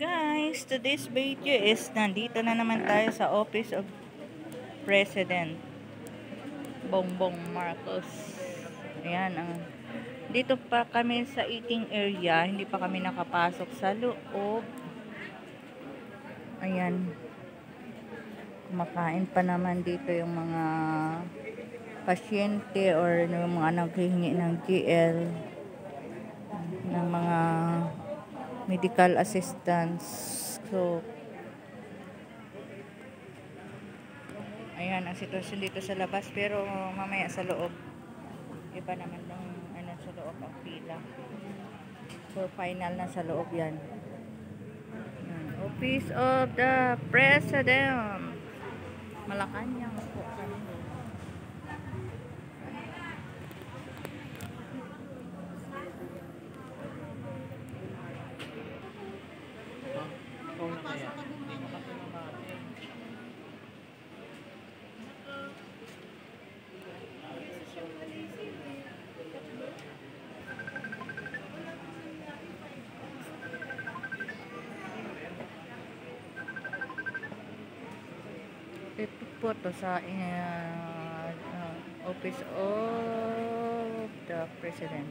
Guys, today's video is nandito na naman tayo sa Office of President Bongbong Marcos. Ayan, dito pa kami sa eating area, hindi pa kami nakapasok sa loob. Ayan, kumakain pa naman dito yung mga pasyente or yung mga naghihingi ng GL, ng mga medical assistance. So, ayan ang sitwasyon dito sa labas, pero mamaya sa loob iba naman ng sa loob ang pila. So final na sa loob yan. Office of the President, Malacanang po kami. Ito po to sa Office of the President.